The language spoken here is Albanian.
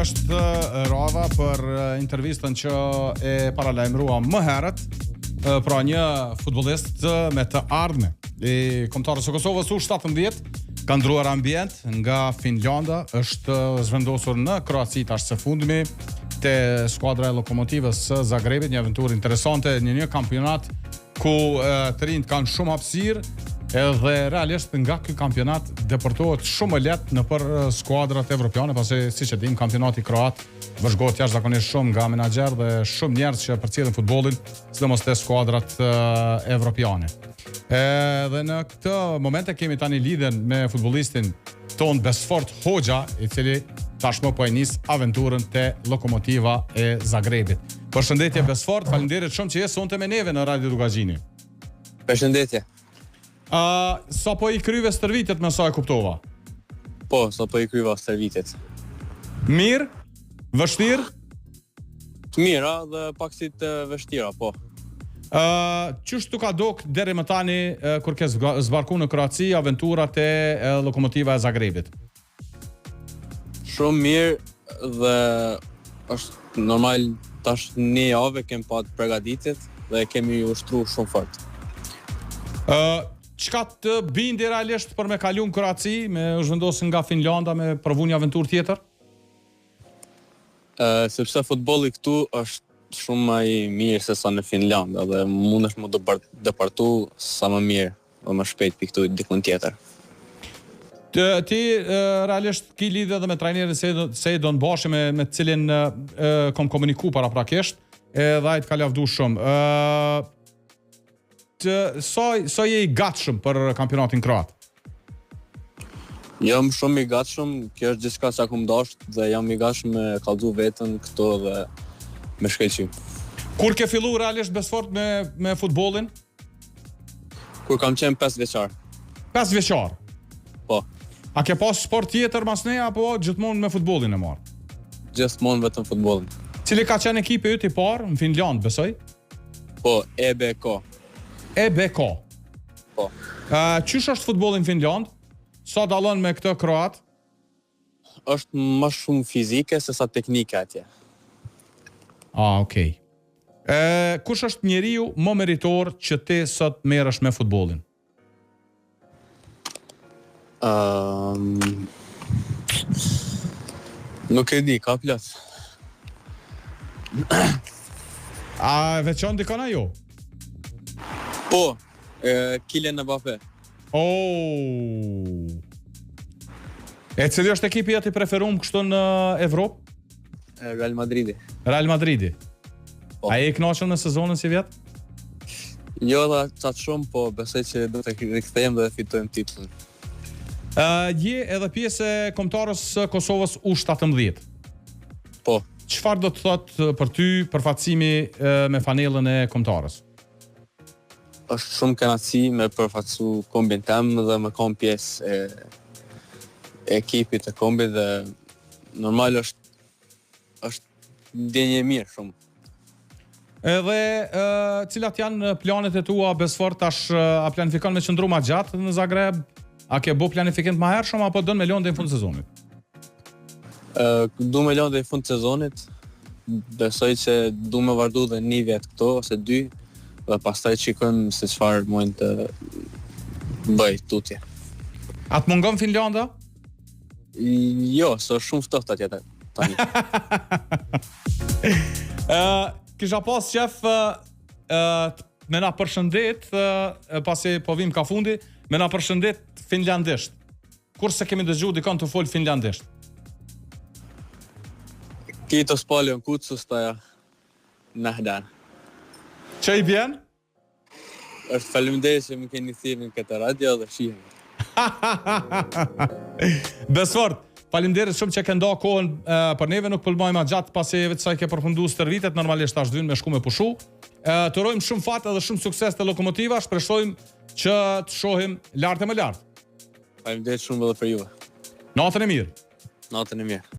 është rradha për intervistën që e paralajmëruam më herët, pra një futbollist me të ardhme i kombëtarës së Kosovës U17, ka ndruar ambient nga Finlanda, është zhvendosur në Kroaci tash së fundmi te skuadra e Lokomotivës së Zagrebit, një aventurë interesante në një kampionat ku të rinjt kanë shumë hapësirë, edhe realisht nga ky kampionat deportohet shumë më lehtë në për skuadrat evropiane, pasi siç e dim kampionati kroat vëzhgohet jashtëzakonisht shumë nga menaxher dhe shumë njerëz që përcjellin futbollin, sidomos te skuadrat evropiane. Dhe në këtë moment e kemi tani lidhen me futbollistin ton Besfort Hoxha, i cili tashmë po e nis aventurën te Lokomotiva e Zagrebit. Përshëndetje Besfort, faleminderit shumë që je sonte me neve në Radio Dugaxhini. Përshëndetje. Sa po i kryve stërvitet me sa e kuptova? Po, sa po i kryva stërvitet. Mirë? Vështirë? Të mira dhe pak si të vështira, po. Qysh tu ka dok deri më tani kur ke zbarku në Kroaci aventurat e Lokomotiva e Zagrebit? Shumë mirë dhe është normal tash një javë kem pa të përgatitet dhe kemi ushtru shumë fort. Çka të bindi realisht për me kalu në Kroaci, me u zhvendosur nga Finlanda, me provu një aventurë tjetër? Sepse futbolli këtu është shumë më i mirë se sa në Finland, dhe mundesh më departu sa më mirë dhe më shpejt për këtu dikun tjetër. Ti realisht ki lidhje edhe me trajnerin Sejdon Bashi, me cilin kom komuniku paraprakisht, edhe ai të ka lavdu shumë. Sa je i gatshëm për kampionatin kroat? Jam shumë i gatshëm, kjo është gjithçka që kam dashur dhe jam i gatshëm me kallëzu veten këto dhe me shkëlqim. Kur ke fillu realisht Besfort me futbollin? Kur kam qenë 5 vjeçar. 5 vjeçar? Po. A ke pas sport tjetër mas ne, apo gjithmonë me futbollin e marr? Gjithmonë vetëm futbollin. Cili ka qenë ekipi yt i parë në Finland, besoj? Po, EBK. EBK. Po. Qysh është futbolli në Finland? Sa dallon me këtë kroat? Është më shumë fizike se sa teknike atje. Okej. Kush është njeriu më meritor që ti sot merresh me futbollin? Nuk e di, ka plot. A veçon dikon ajo? Po, Kylian Mbappé. E cili është ekipi jot i preferuar kështu në Evropë? Real Madridi. Real Madridi. Po. A je i kënaqur në sezonën si vjet? Jo dha qatë shumë, po besoj që do të rikthejmë dhe fitojmë titullin. Je edhe pjesë e kombëtarës së Kosovës U17. Po. Çfarë do të thotë për ty përfaqësimi me fanellën e kombëtarës? Është shumë kënaqësi me përfaqësu kombin tim dhe me kom pjesë e ekipit të kombit dhe normal është ndjenjë e mirë shumë. Edhe cilat janë planet e tua Besfort tash, a planifikon me qëndru ma gjatë në Zagreb? A ke bo planifikim të ma hershëm apo dën me lënë deri në fund të sezonit? Du me lënë deri në fund të sezonit. Besoj që du me vazhdu dhe 1 vjet këto ose 2 dhe pastaj shikojmë se çfarë mund të bëj tutje. A të mungon Finlanda? Jo, s'është shumë ftohtë atje tani. Kisha pas qef me na përshëndet, pasi po vim ka fundi, me na përshëndet finlandisht. Kurse kemi dëgju dikon të fol finlandisht. Kiitos paljon kutsusta ja nähdään. Që i bjen? Është faleminderit që më keni thirrur në këtë radio dhe shihemi. Besfort, faleminderit shumë që ke nda kohën për neve, nuk pëlbojmë gjatë pasi vetë sa i ke përfundu stërvitet, normalisht tash dynë me shku me pushu. Të rojmë shumë fat edhe shumë sukses të Lokomotiva, shpresojmë që të shohim lartë e më lartë. Faleminderit shumë edhe për juve. Natën e mirë. Natën e mirë.